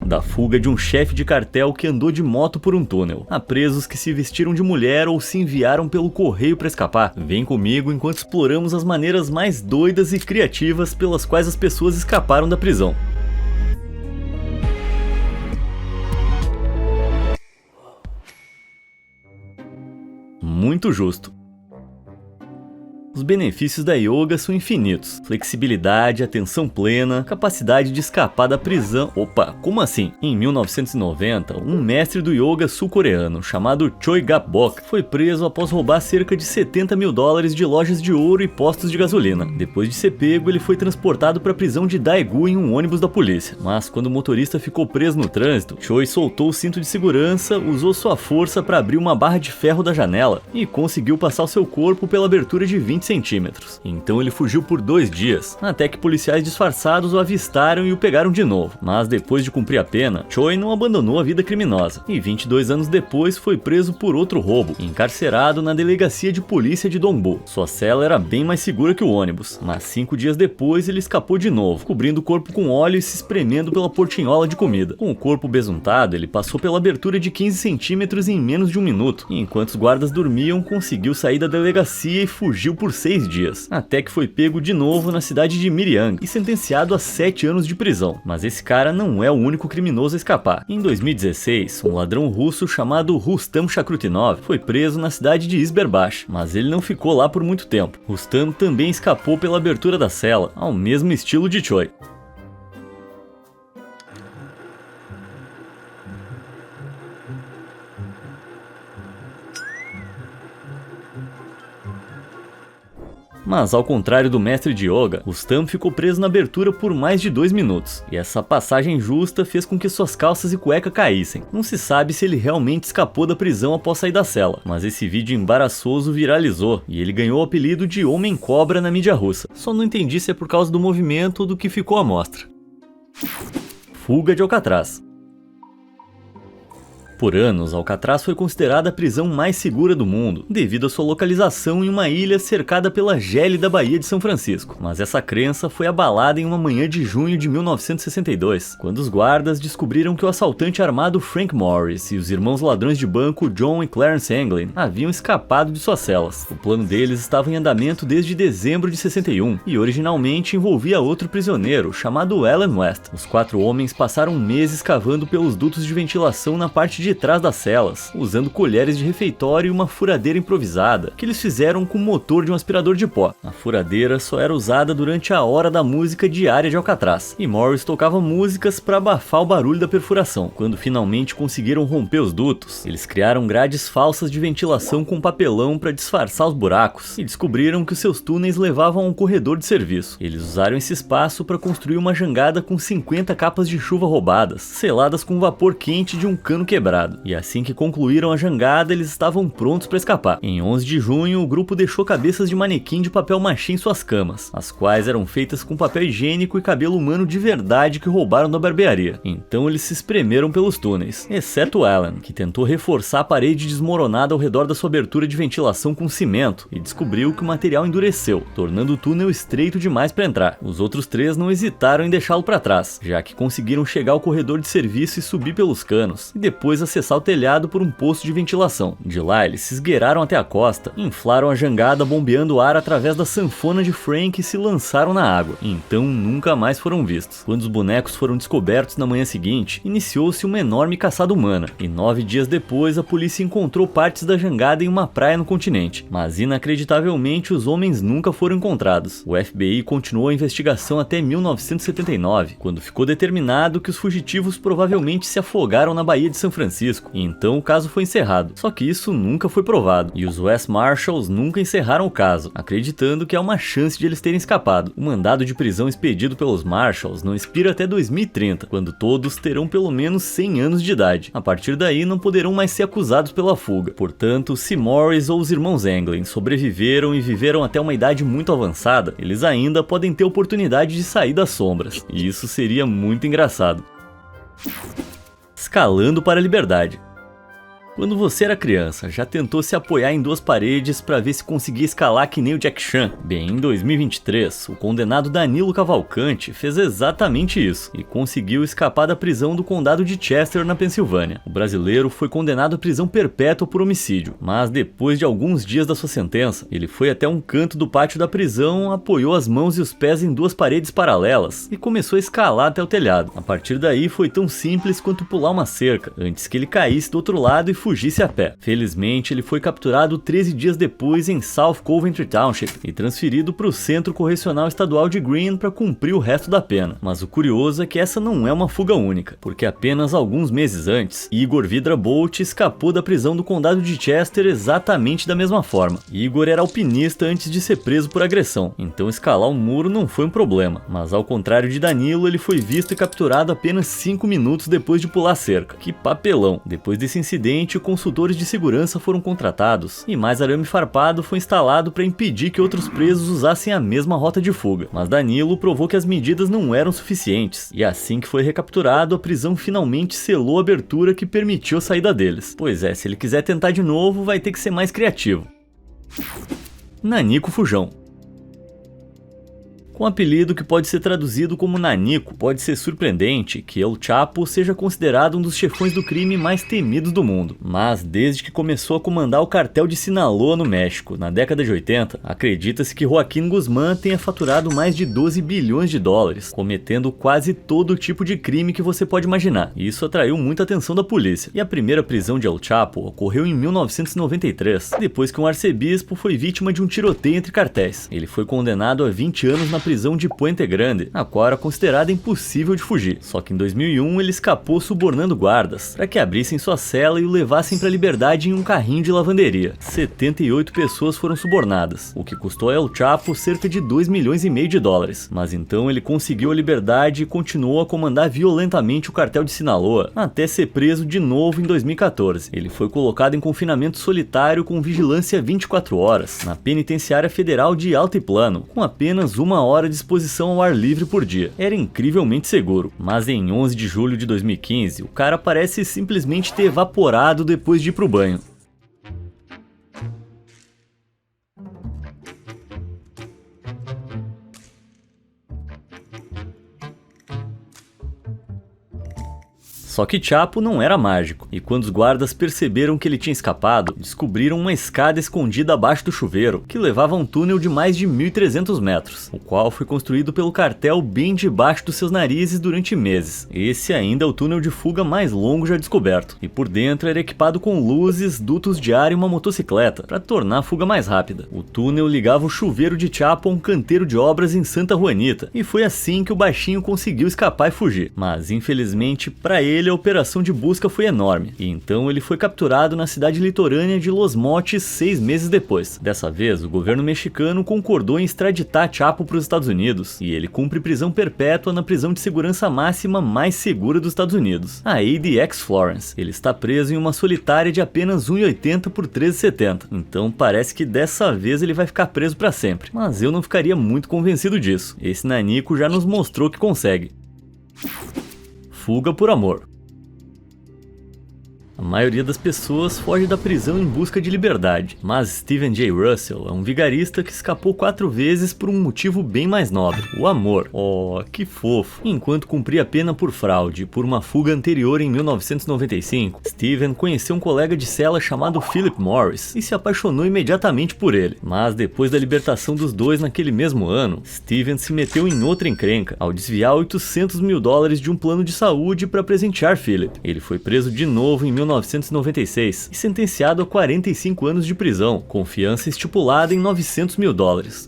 da fuga de um chefe de cartel que andou de moto por um túnel, a presos que se vestiram de mulher ou se enviaram pelo correio para escapar. Vem comigo enquanto exploramos as maneiras mais doidas e criativas pelas quais as pessoas escaparam da prisão. Muito justo. Os benefícios da yoga são infinitos. Flexibilidade, atenção plena, capacidade de escapar da prisão... Opa, como assim? Em 1990, um mestre do yoga sul-coreano chamado Choi Gap-bok foi preso após roubar cerca de $70 mil de lojas de ouro e postos de gasolina. Depois de ser pego, ele foi transportado para a prisão de Daegu em um ônibus da polícia. Mas quando o motorista ficou preso no trânsito, Choi soltou o cinto de segurança, usou sua força para abrir uma barra de ferro da janela e conseguiu passar o seu corpo pela abertura de 20 centímetros. Então ele fugiu por 2 dias, até que policiais disfarçados o avistaram e o pegaram de novo. Mas depois de cumprir a pena, Choi não abandonou a vida criminosa e 22 anos depois foi preso por outro roubo, encarcerado na delegacia de polícia de Dongbo. Sua cela era bem mais segura que o ônibus, mas 5 dias depois ele escapou de novo, cobrindo o corpo com óleo e se espremendo pela portinhola de comida. Com o corpo besuntado, ele passou pela abertura de 15 centímetros em menos de 1 minuto, e enquanto os guardas dormiam, conseguiu sair da delegacia e fugiu por 6 dias, até que foi pego de novo na cidade de Miryang e sentenciado a 7 anos de prisão. Mas esse cara não é o único criminoso a escapar. Em 2016, um ladrão russo chamado Rustam Shakrutinov foi preso na cidade de Izberbash, mas ele não ficou lá por muito tempo. Rustam também escapou pela abertura da cela, ao mesmo estilo de Choi. Mas ao contrário do mestre de yoga, Rustam ficou preso na abertura por mais de 2 minutos, e essa passagem justa fez com que suas calças e cueca caíssem. Não se sabe se ele realmente escapou da prisão após sair da cela, mas esse vídeo embaraçoso viralizou, e ele ganhou o apelido de Homem-Cobra na mídia russa. Só não entendi se é por causa do movimento ou do que ficou à mostra. Fuga de Alcatraz. Por anos, Alcatraz foi considerada a prisão mais segura do mundo, devido à sua localização em uma ilha cercada pela gélida Baía de São Francisco. Mas essa crença foi abalada em uma manhã de junho de 1962, quando os guardas descobriram que o assaltante armado Frank Morris e os irmãos ladrões de banco John e Clarence Anglin haviam escapado de suas celas. O plano deles estava em andamento desde dezembro de 61 e originalmente envolvia outro prisioneiro, chamado Alan West. Os 4 homens passaram meses cavando pelos dutos de ventilação na parte de trás das celas, usando colheres de refeitório e uma furadeira improvisada, que eles fizeram com o motor de um aspirador de pó. A furadeira só era usada durante a hora da música diária de Alcatraz, e Morris tocava músicas para abafar o barulho da perfuração. Quando finalmente conseguiram romper os dutos, eles criaram grades falsas de ventilação com papelão para disfarçar os buracos, e descobriram que os seus túneis levavam a um corredor de serviço. Eles usaram esse espaço para construir uma jangada com 50 capas de chuva roubadas, seladas com vapor quente de um cano quebrado. E assim que concluíram a jangada, eles estavam prontos para escapar. Em 11 de junho, o grupo deixou cabeças de manequim de papel machê em suas camas, as quais eram feitas com papel higiênico e cabelo humano de verdade que roubaram da barbearia. Então eles se espremeram pelos túneis, exceto Alan, que tentou reforçar a parede desmoronada ao redor da sua abertura de ventilação com cimento e descobriu que o material endureceu, tornando o túnel estreito demais para entrar. Os outros 3 não hesitaram em deixá-lo para trás, já que conseguiram chegar ao corredor de serviço e subir pelos canos, e depois acessar o telhado por um posto de ventilação. De lá, eles se esgueiraram até a costa, inflaram a jangada bombeando ar através da sanfona de Frank e se lançaram na água. Então nunca mais foram vistos. Quando os bonecos foram descobertos na manhã seguinte, iniciou-se uma enorme caçada humana, e 9 dias depois a polícia encontrou partes da jangada em uma praia no continente. Mas inacreditavelmente os homens nunca foram encontrados. O FBI continuou a investigação até 1979, quando ficou determinado que os fugitivos provavelmente se afogaram na Baía de São Francisco, e então o caso foi encerrado. Só que isso nunca foi provado, e os US Marshals nunca encerraram o caso, acreditando que há uma chance de eles terem escapado. O mandado de prisão expedido pelos Marshals não expira até 2030, quando todos terão pelo menos 100 anos de idade. A partir daí não poderão mais ser acusados pela fuga. Portanto, se Morris ou os irmãos Anglin sobreviveram e viveram até uma idade muito avançada, eles ainda podem ter oportunidade de sair das sombras, e isso seria muito engraçado. Escalando para a liberdade. Quando você era criança, já tentou se apoiar em duas paredes para ver se conseguia escalar que nem o Jack Chan? Bem, em 2023, o condenado Danilo Cavalcante fez exatamente isso e conseguiu escapar da prisão do condado de Chester, na Pensilvânia. O brasileiro foi condenado à prisão perpétua por homicídio, mas depois de alguns dias da sua sentença, ele foi até um canto do pátio da prisão, apoiou as mãos e os pés em duas paredes paralelas e começou a escalar até o telhado. A partir daí foi tão simples quanto pular uma cerca, antes que ele caísse do outro lado e fugisse a pé. Felizmente, ele foi capturado 13 dias depois em South Coventry Township e transferido para o Centro Correcional Estadual de Greene para cumprir o resto da pena. Mas o curioso é que essa não é uma fuga única, porque apenas alguns meses antes, Igor Vidrabolt escapou da prisão do condado de Chester exatamente da mesma forma. Igor era alpinista antes de ser preso por agressão, então escalar um muro não foi um problema, mas ao contrário de Danilo, ele foi visto e capturado apenas 5 minutos depois de pular a cerca. Que papelão! Depois desse incidente, consultores de segurança foram contratados e mais arame farpado foi instalado para impedir que outros presos usassem a mesma rota de fuga. Mas Danilo provou que as medidas não eram suficientes e assim que foi recapturado, a prisão finalmente selou a abertura que permitiu a saída deles. Pois é, se ele quiser tentar de novo, vai ter que ser mais criativo. Nanico Fujão. Com um apelido que pode ser traduzido como Nanico, pode ser surpreendente que El Chapo seja considerado um dos chefões do crime mais temidos do mundo. Mas desde que começou a comandar o cartel de Sinaloa no México, na década de 80, acredita-se que Joaquim Guzmán tenha faturado mais de 12 bilhões de dólares, cometendo quase todo tipo de crime que você pode imaginar. Isso atraiu muita atenção da polícia. E a primeira prisão de El Chapo ocorreu em 1993, depois que um arcebispo foi vítima de um tiroteio entre cartéis. Ele foi condenado a 20 anos na prisão de Puente Grande, a qual era considerada impossível de fugir. Só que em 2001 ele escapou subornando guardas para que abrissem sua cela e o levassem para a liberdade em um carrinho de lavanderia. 78 pessoas foram subornadas, o que custou a El Chapo cerca de 2,5 milhões de dólares. Mas então ele conseguiu a liberdade e continuou a comandar violentamente o cartel de Sinaloa, até ser preso de novo em 2014. Ele foi colocado em confinamento solitário com vigilância 24 horas, na penitenciária federal de Altiplano, com apenas 1 hora de exposição ao ar livre por dia. Era incrivelmente seguro, mas em 11 de julho de 2015, o cara parece simplesmente ter evaporado depois de ir pro banho. Só que Chapo não era mágico, e quando os guardas perceberam que ele tinha escapado, descobriram uma escada escondida abaixo do chuveiro, que levava a um túnel de mais de 1.300 metros, o qual foi construído pelo cartel bem debaixo dos seus narizes durante meses. Esse ainda é o túnel de fuga mais longo já descoberto, e por dentro era equipado com luzes, dutos de ar e uma motocicleta, para tornar a fuga mais rápida. O túnel ligava o chuveiro de Chapo a um canteiro de obras em Santa Juanita, e foi assim que o baixinho conseguiu escapar e fugir. Mas infelizmente, para ele, a operação de busca foi enorme, e então ele foi capturado na cidade litorânea de Los Mochis 6 meses depois. Dessa vez, o governo mexicano concordou em extraditar Chapo para os Estados Unidos, e ele cumpre prisão perpétua na prisão de segurança máxima mais segura dos Estados Unidos, a ADX Florence. Ele está preso em uma solitária de apenas 1,80 por 13,70, então parece que dessa vez ele vai ficar preso para sempre, mas eu não ficaria muito convencido disso. Esse nanico já nos mostrou que consegue. Fuga por amor. A maioria das pessoas foge da prisão em busca de liberdade, mas Steven J. Russell é um vigarista que escapou 4 vezes por um motivo bem mais nobre: o amor. Oh, que fofo! Enquanto cumpria a pena por fraude por uma fuga anterior em 1995, Steven conheceu um colega de cela chamado Philip Morris e se apaixonou imediatamente por ele. Mas depois da libertação dos dois naquele mesmo ano, Steven se meteu em outra encrenca ao desviar $800 mil de um plano de saúde para presentear Philip. Ele foi preso de novo em 1996 e sentenciado a 45 anos de prisão, com fiança estipulada em $900 mil.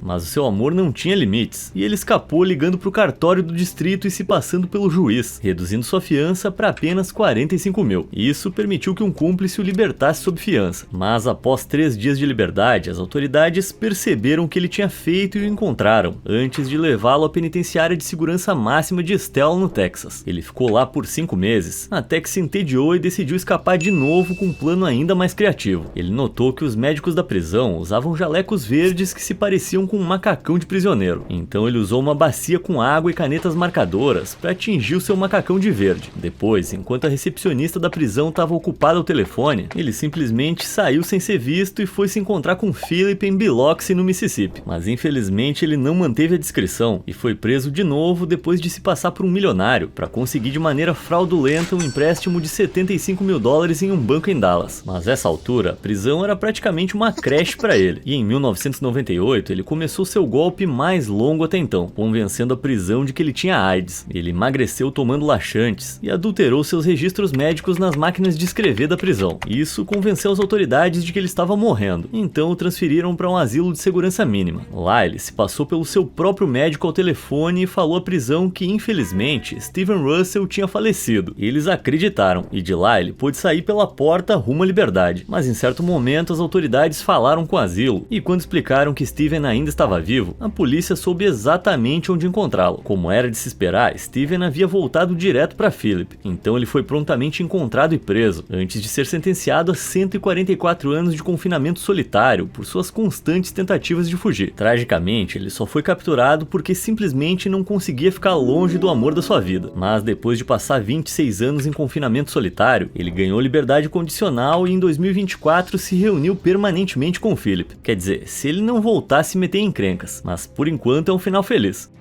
Mas o seu amor não tinha limites, e ele escapou ligando para o cartório do distrito e se passando pelo juiz, reduzindo sua fiança para apenas 45 mil. Isso permitiu que um cúmplice o libertasse sob fiança. Mas após 3 dias de liberdade, as autoridades perceberam o que ele tinha feito e o encontraram, antes de levá-lo à penitenciária de segurança máxima de Estelle, no Texas. Ele ficou lá por 5 meses, até que se entediou e decidiu escapar escapar de novo com um plano ainda mais criativo. Ele notou que os médicos da prisão usavam jalecos verdes que se pareciam com um macacão de prisioneiro. Então ele usou uma bacia com água e canetas marcadoras para atingir o seu macacão de verde. Depois, enquanto a recepcionista da prisão estava ocupada ao telefone, ele simplesmente saiu sem ser visto e foi se encontrar com Philip em Biloxi, no Mississippi. Mas infelizmente ele não manteve a discrição e foi preso de novo depois de se passar por um milionário para conseguir de maneira fraudulenta um empréstimo de $75 mil em um banco em Dallas. Mas nessa altura, a prisão era praticamente uma creche para ele. E em 1998 ele começou seu golpe mais longo até então, convencendo a prisão de que ele tinha AIDS. Ele emagreceu tomando laxantes e adulterou seus registros médicos nas máquinas de escrever da prisão. Isso convenceu as autoridades de que ele estava morrendo. Então o transferiram para um asilo de segurança mínima. Lá ele se passou pelo seu próprio médico ao telefone e falou à prisão que infelizmente Steven Russell tinha falecido. Eles acreditaram e de lá ele pôde sair pela porta rumo à liberdade. Mas em certo momento as autoridades falaram com o asilo e quando explicaram que Steven ainda estava vivo, a polícia soube exatamente onde encontrá-lo. Como era de se esperar, Steven havia voltado direto para Philip. Então ele foi prontamente encontrado e preso, antes de ser sentenciado a 144 anos de confinamento solitário por suas constantes tentativas de fugir. Tragicamente, ele só foi capturado porque simplesmente não conseguia ficar longe do amor da sua vida. Mas depois de passar 26 anos em confinamento solitário, ele ganhou liberdade condicional e em 2024 se reuniu permanentemente com Philip. Quer dizer, se ele não voltar a se meter em encrencas, mas por enquanto é um final feliz.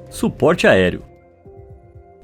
Suporte aéreo.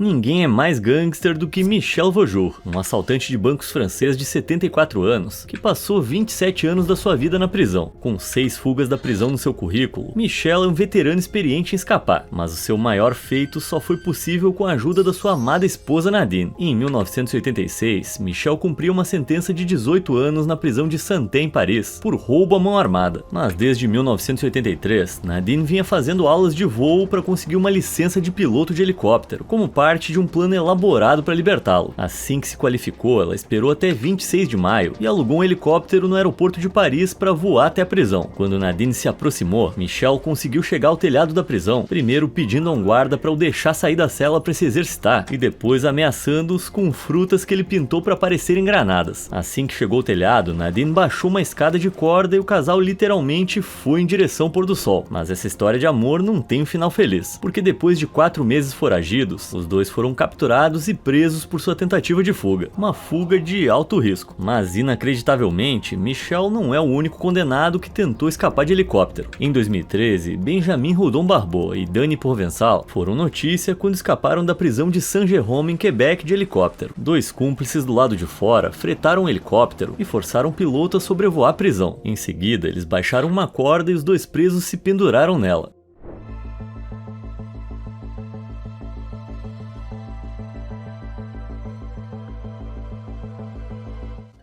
Ninguém é mais gangster do que Michel Vaujour, um assaltante de bancos francês de 74 anos, que passou 27 anos da sua vida na prisão. Com 6 fugas da prisão no seu currículo, Michel é um veterano experiente em escapar, mas o seu maior feito só foi possível com a ajuda da sua amada esposa Nadine. Em 1986, Michel cumpriu uma sentença de 18 anos na prisão de Santé, em Paris, por roubo à mão armada. Mas desde 1983, Nadine vinha fazendo aulas de voo para conseguir uma licença de piloto de helicóptero, como parte de um plano elaborado para libertá-lo. Assim que se qualificou, ela esperou até 26 de maio e alugou um helicóptero no aeroporto de Paris para voar até a prisão. Quando Nadine se aproximou, Michel conseguiu chegar ao telhado da prisão, primeiro pedindo a um guarda para o deixar sair da cela para se exercitar e depois ameaçando-os com frutas que ele pintou para parecerem granadas. Assim que chegou ao telhado, Nadine baixou uma escada de corda e o casal literalmente foi em direção ao pôr do sol. Mas essa história de amor não tem um final feliz, porque depois de 4 meses foragidos, os dois foram capturados e presos por sua tentativa de fuga. Uma fuga de alto risco. Mas inacreditavelmente, Michel não é o único condenado que tentou escapar de helicóptero. Em 2013, Benjamin Rodon Barbeau e Dani Provençal foram notícia quando escaparam da prisão de Saint-Jérôme, em Quebec, de helicóptero. 2 cúmplices do lado de fora fretaram um helicóptero e forçaram o piloto a sobrevoar a prisão. Em seguida, eles baixaram uma corda e os 2 presos se penduraram nela.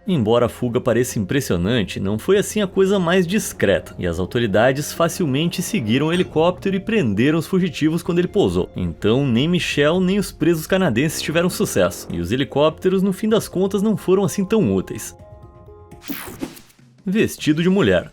Embora a fuga pareça impressionante, não foi assim a coisa mais discreta, e as autoridades facilmente seguiram o helicóptero e prenderam os fugitivos quando ele pousou. Então, nem Michel nem os presos canadenses tiveram sucesso, e os helicópteros, no fim das contas, não foram assim tão úteis. Vestido de mulher.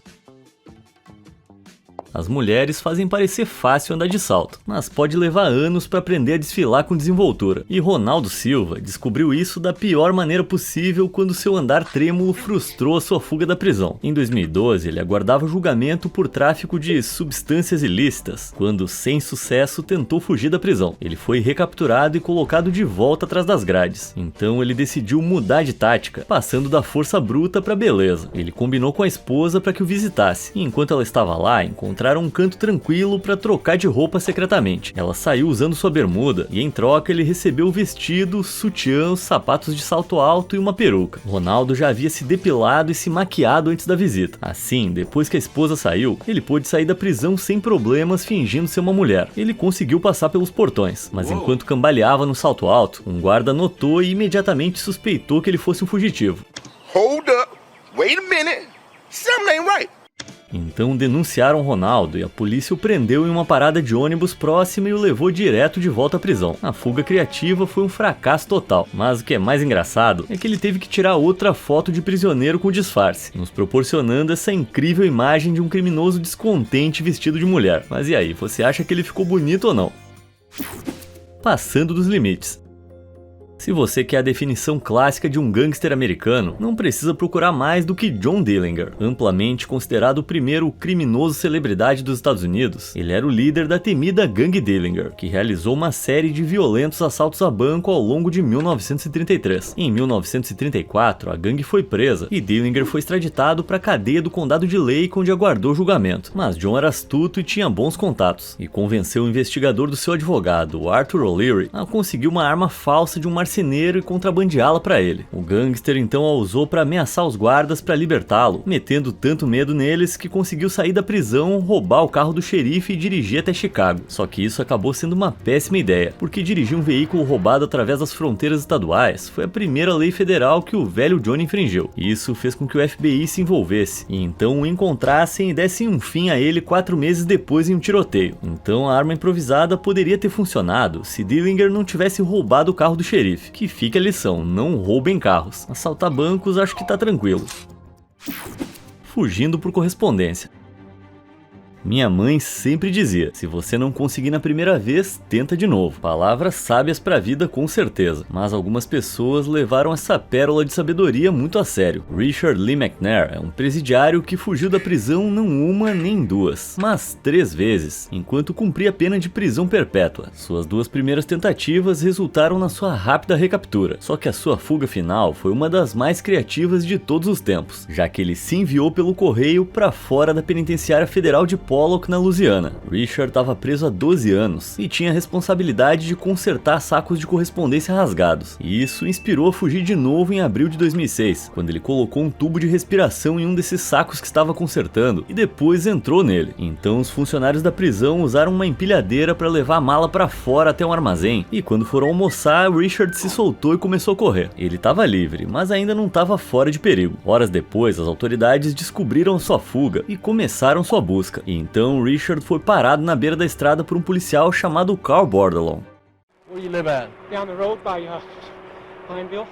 As mulheres fazem parecer fácil andar de salto, mas pode levar anos para aprender a desfilar com desenvoltura. E Ronaldo Silva descobriu isso da pior maneira possível quando seu andar trêmulo frustrou a sua fuga da prisão. Em 2012, ele aguardava julgamento por tráfico de substâncias ilícitas, quando, sem sucesso, tentou fugir da prisão. Ele foi recapturado e colocado de volta atrás das grades. Então ele decidiu mudar de tática, passando da força bruta para beleza. Ele combinou com a esposa para que o visitasse, e enquanto ela estava lá, encontraram um canto tranquilo para trocar de roupa secretamente. Ela saiu usando sua bermuda e em troca ele recebeu o vestido, sutiã, sapatos de salto alto e uma peruca. Ronaldo já havia se depilado e se maquiado antes da visita. Assim, depois que a esposa saiu, ele pôde sair da prisão sem problemas fingindo ser uma mulher. Ele conseguiu passar pelos portões, mas enquanto cambaleava no salto alto, um guarda notou e imediatamente suspeitou que ele fosse um fugitivo. Hold up, wait a minute, something ain't right. Então denunciaram Ronaldo e a polícia o prendeu em uma parada de ônibus próxima e o levou direto de volta à prisão. A fuga criativa foi um fracasso total, mas o que é mais engraçado é que ele teve que tirar outra foto de prisioneiro com disfarce, nos proporcionando essa incrível imagem de um criminoso descontente vestido de mulher. Mas e aí, você acha que ele ficou bonito ou não? Passando dos limites. Se você quer a definição clássica de um gangster americano, não precisa procurar mais do que John Dillinger. Amplamente considerado o primeiro criminoso celebridade dos Estados Unidos, ele era o líder da temida Gangue Dillinger, que realizou uma série de violentos assaltos a banco ao longo de 1933. Em 1934, a gangue foi presa e Dillinger foi extraditado para a cadeia do condado de Lake, onde aguardou julgamento. Mas John era astuto e tinha bons contatos, e convenceu o investigador do seu advogado, Arthur O'Leary, a conseguir uma arma falsa de um marceneiro e contrabandeá-la para ele. O gangster então a usou para ameaçar os guardas para libertá-lo, metendo tanto medo neles que conseguiu sair da prisão, roubar o carro do xerife e dirigir até Chicago. Só que isso acabou sendo uma péssima ideia, porque dirigir um veículo roubado através das fronteiras estaduais foi a primeira lei federal que o velho Johnny infringiu. Isso fez com que o FBI se envolvesse, e então o encontrassem e dessem um fim a ele 4 meses depois em um tiroteio. Então a arma improvisada poderia ter funcionado se Dillinger não tivesse roubado o carro do xerife. Que fica a lição, não roubem carros. Assaltar bancos acho que tá tranquilo. Fugindo por correspondência. Minha mãe sempre dizia, se você não conseguir na primeira vez, tenta de novo. Palavras sábias pra vida com certeza, mas algumas pessoas levaram essa pérola de sabedoria muito a sério. Richard Lee McNair é um presidiário que fugiu da prisão não uma nem duas, mas 3 vezes, enquanto cumpria a pena de prisão perpétua. Suas 2 primeiras tentativas resultaram na sua rápida recaptura, só que a sua fuga final foi uma das mais criativas de todos os tempos, já que ele se enviou pelo correio para fora da penitenciária federal de Pollock, na Louisiana. Richard estava preso há 12 anos e tinha a responsabilidade de consertar sacos de correspondência rasgados. E isso inspirou a fugir de novo em abril de 2006, quando ele colocou um tubo de respiração em um desses sacos que estava consertando e depois entrou nele. Então os funcionários da prisão usaram uma empilhadeira para levar a mala para fora até um armazém, e quando foram almoçar, Richard se soltou e começou a correr. Ele estava livre, mas ainda não estava fora de perigo. Horas depois, as autoridades descobriram sua fuga e começaram sua busca. Então Richard foi parado na beira da estrada por um policial chamado Carl Bordelon. Where you live at? Down the road by Pineville.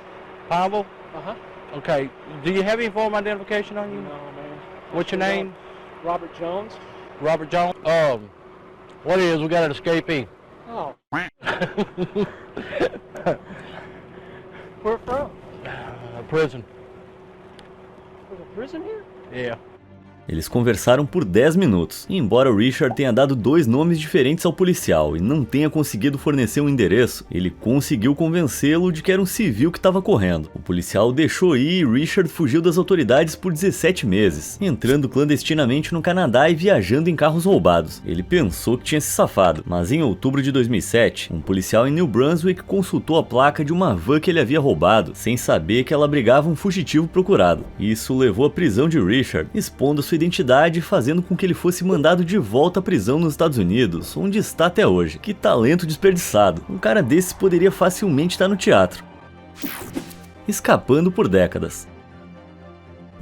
Pineville? Uh-huh. Okay. Do you have any form of identification on you? No, man. What's your name? Robert Jones. Robert Jones. What it is, we got an escapee. Oh. Where from? Prison. There's a prison here? Yeah. Eles conversaram por 10 minutos, e embora Richard tenha dado 2 nomes diferentes ao policial e não tenha conseguido fornecer um endereço, ele conseguiu convencê-lo de que era um civil que estava correndo. O policial o deixou ir e Richard fugiu das autoridades por 17 meses, entrando clandestinamente no Canadá e viajando em carros roubados. Ele pensou que tinha se safado, mas em outubro de 2007, um policial em New Brunswick consultou a placa de uma van que ele havia roubado, sem saber que ela abrigava um fugitivo procurado. Isso levou à prisão de Richard, expondo sua identidade e fazendo com que ele fosse mandado de volta à prisão nos Estados Unidos, onde está até hoje. Que talento desperdiçado. Um cara desses poderia facilmente estar no teatro. Escapando por décadas.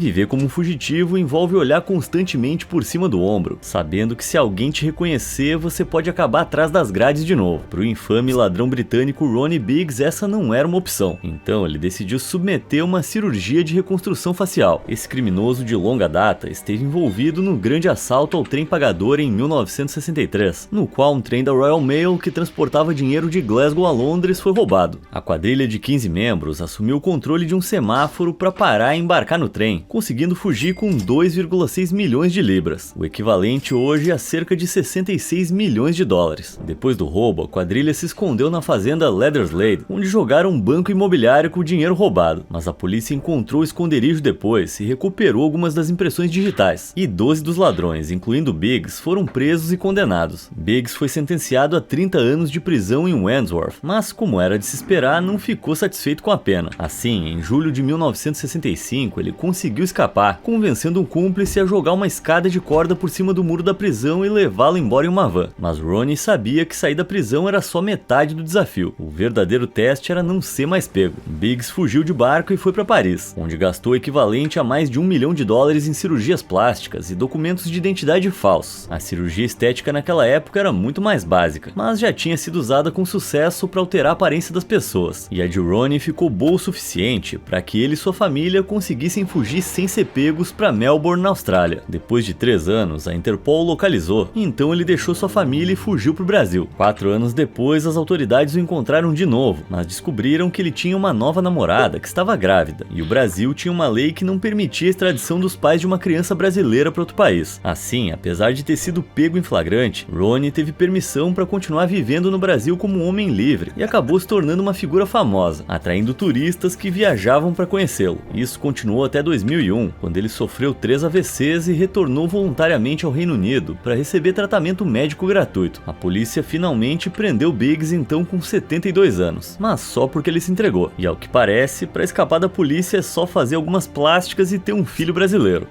Viver como um fugitivo envolve olhar constantemente por cima do ombro, sabendo que se alguém te reconhecer, você pode acabar atrás das grades de novo. Para o infame ladrão britânico Ronnie Biggs, essa não era uma opção. Então ele decidiu submeter uma cirurgia de reconstrução facial. Esse criminoso de longa data esteve envolvido no grande assalto ao trem pagador em 1963, no qual um trem da Royal Mail que transportava dinheiro de Glasgow a Londres foi roubado. A quadrilha de 15 membros assumiu o controle de um semáforo para parar e embarcar no trem, conseguindo fugir com 2,6 milhões de libras, o equivalente hoje a cerca de 66 milhões de dólares. Depois do roubo, a quadrilha se escondeu na fazenda Leatherslade, onde jogaram um banco imobiliário com o dinheiro roubado, mas a polícia encontrou o esconderijo depois e recuperou algumas das impressões digitais, e 12 dos ladrões, incluindo Biggs, foram presos e condenados. Biggs foi sentenciado a 30 anos de prisão em Wandsworth, mas como era de se esperar, não ficou satisfeito com a pena. Assim, em julho de 1965, ele conseguiu escapar, convencendo um cúmplice a jogar uma escada de corda por cima do muro da prisão e levá-lo embora em uma van. Mas Ronnie sabia que sair da prisão era só metade do desafio. O verdadeiro teste era não ser mais pego. Biggs fugiu de barco e foi para Paris, onde gastou o equivalente a mais de $1 milhão em cirurgias plásticas e documentos de identidade falsos. A cirurgia estética naquela época era muito mais básica, mas já tinha sido usada com sucesso para alterar a aparência das pessoas, e a de Ronnie ficou boa o suficiente para que ele e sua família conseguissem fugir fugir sem ser pegos para Melbourne, na Austrália. Depois de 3 anos, a Interpol o localizou, então ele deixou sua família e fugiu para o Brasil. 4 anos depois, as autoridades o encontraram de novo, mas descobriram que ele tinha uma nova namorada que estava grávida, e o Brasil tinha uma lei que não permitia a extradição dos pais de uma criança brasileira para outro país. Assim, apesar de ter sido pego em flagrante, Ronnie teve permissão para continuar vivendo no Brasil como um homem livre e acabou se tornando uma figura famosa, atraindo turistas que viajavam para conhecê-lo. Isso continuou até 2001, quando ele sofreu 3 AVCs e retornou voluntariamente ao Reino Unido para receber tratamento médico gratuito. A polícia finalmente prendeu Biggs então com 72 anos, mas só porque ele se entregou. E ao que parece, para escapar da polícia é só fazer algumas plásticas e ter um filho brasileiro.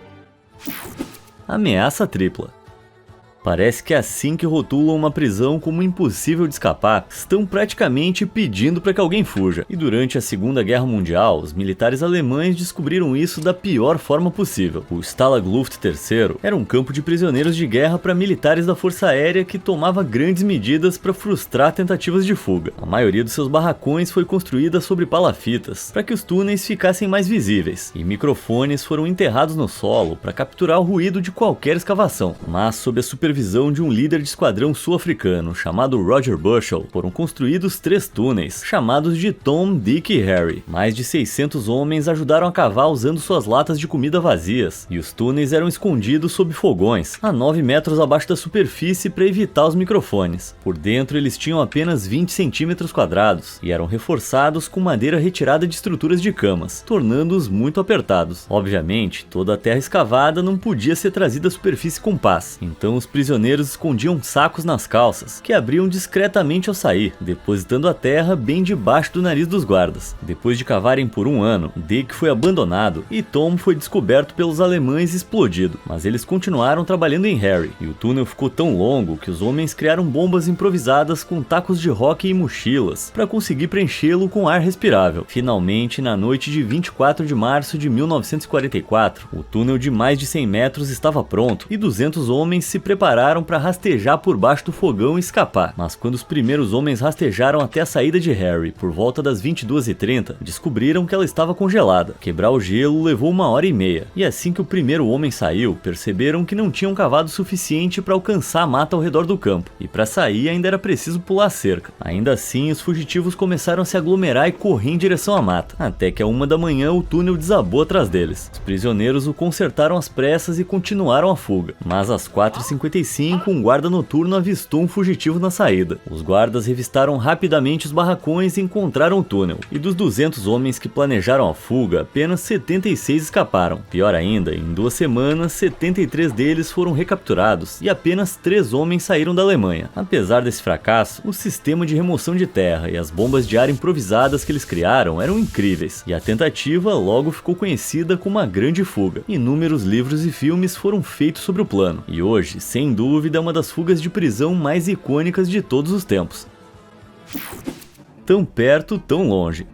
Ameaça tripla. Parece que assim que rotulam uma prisão como impossível de escapar, estão praticamente pedindo para que alguém fuja. E durante a Segunda Guerra Mundial, os militares alemães descobriram isso da pior forma possível. O Stalag Luft III era um campo de prisioneiros de guerra para militares da Força Aérea que tomava grandes medidas para frustrar tentativas de fuga. A maioria dos seus barracões foi construída sobre palafitas, para que os túneis ficassem mais visíveis, e microfones foram enterrados no solo para capturar o ruído de qualquer escavação. Mas sob a supervisão de um líder de esquadrão sul-africano chamado Roger Bushell, foram construídos 3 túneis, chamados de Tom, Dick e Harry. Mais de 600 homens ajudaram a cavar usando suas latas de comida vazias, e os túneis eram escondidos sob fogões, a 9 metros abaixo da superfície para evitar os microfones. Por dentro eles tinham apenas 20 centímetros quadrados, e eram reforçados com madeira retirada de estruturas de camas, tornando-os muito apertados. Obviamente, toda a terra escavada não podia ser trazida à superfície com paz, então os prisioneiros escondiam sacos nas calças, que abriam discretamente ao sair, depositando a terra bem debaixo do nariz dos guardas. Depois de cavarem por 1 ano, Dick foi abandonado e Tom foi descoberto pelos alemães e explodido, mas eles continuaram trabalhando em Harry, e o túnel ficou tão longo que os homens criaram bombas improvisadas com tacos de hóquei e mochilas, para conseguir preenchê-lo com ar respirável. Finalmente, na noite de 24 de março de 1944, o túnel de mais de 100 metros estava pronto, e 200 homens se prepararam para rastejar por baixo do fogão e escapar. Mas quando os primeiros homens rastejaram até a saída de Harry por volta das 22h30, descobriram que ela estava congelada. Quebrar o gelo levou 1h30, e assim que o primeiro homem saiu, perceberam que não tinham cavado o suficiente para alcançar a mata ao redor do campo, e para sair ainda era preciso pular a cerca. Ainda assim, os fugitivos começaram a se aglomerar e correr em direção à mata, até que à 1 da manhã o túnel desabou atrás deles. Os prisioneiros o consertaram às pressas e continuaram a fuga, mas às 4h55 um guarda noturno avistou um fugitivo na saída. Os guardas revistaram rapidamente os barracões e encontraram o túnel, e dos 200 homens que planejaram a fuga, apenas 76 escaparam. Pior ainda, em 2 semanas, 73 deles foram recapturados e apenas 3 homens saíram da Alemanha. Apesar desse fracasso, o sistema de remoção de terra e as bombas de ar improvisadas que eles criaram eram incríveis, e a tentativa logo ficou conhecida como a Grande Fuga. Inúmeros livros e filmes foram feitos sobre o plano, e hoje, sem dúvida, é uma das fugas de prisão mais icônicas de todos os tempos. Tão perto, tão longe.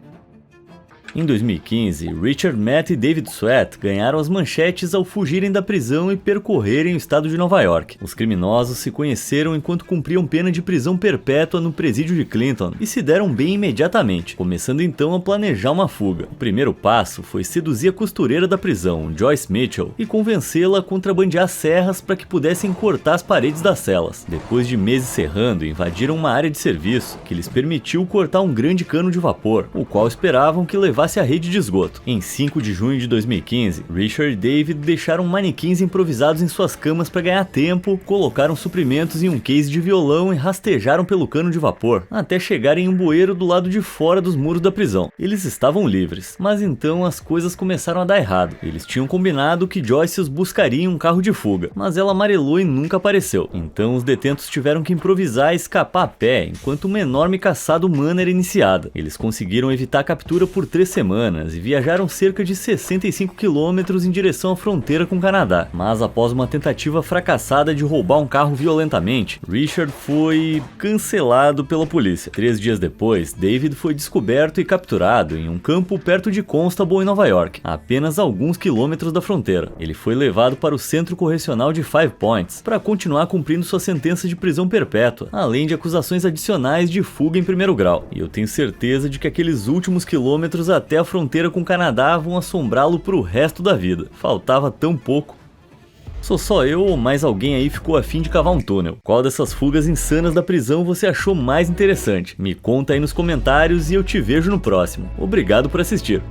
Em 2015, Richard Matt e David Sweat ganharam as manchetes ao fugirem da prisão e percorrerem o estado de Nova York. Os criminosos se conheceram enquanto cumpriam pena de prisão perpétua no presídio de Clinton e se deram bem imediatamente, começando então a planejar uma fuga. O primeiro passo foi seduzir a costureira da prisão, Joyce Mitchell, e convencê-la a contrabandear serras para que pudessem cortar as paredes das celas. Depois de meses serrando, invadiram uma área de serviço que lhes permitiu cortar um grande cano de vapor, o qual esperavam que levasse a rede de esgoto. Em 5 de junho de 2015, Richard e David deixaram manequins improvisados em suas camas para ganhar tempo, colocaram suprimentos em um case de violão e rastejaram pelo cano de vapor, até chegarem em um bueiro do lado de fora dos muros da prisão. Eles estavam livres, mas então as coisas começaram a dar errado. Eles tinham combinado que Joyce os buscaria em um carro de fuga, mas ela amarelou e nunca apareceu. Então os detentos tiveram que improvisar e escapar a pé, enquanto uma enorme caçada humana era iniciada. Eles conseguiram evitar a captura por 3 semanas e viajaram cerca de 65 quilômetros em direção à fronteira com o Canadá. Mas após uma tentativa fracassada de roubar um carro violentamente, Richard foi cancelado pela polícia. 3 dias depois, David foi descoberto e capturado em um campo perto de Constable, em Nova York, a apenas alguns quilômetros da fronteira. Ele foi levado para o Centro Correcional de Five Points para continuar cumprindo sua sentença de prisão perpétua, além de acusações adicionais de fuga em primeiro grau. E eu tenho certeza de que aqueles últimos quilômetros até a fronteira com o Canadá vão assombrá-lo pro resto da vida. Faltava tão pouco. Sou só eu ou mais alguém aí ficou a fim de cavar um túnel? Qual dessas fugas insanas da prisão você achou mais interessante? Me conta aí nos comentários e eu te vejo no próximo. Obrigado por assistir.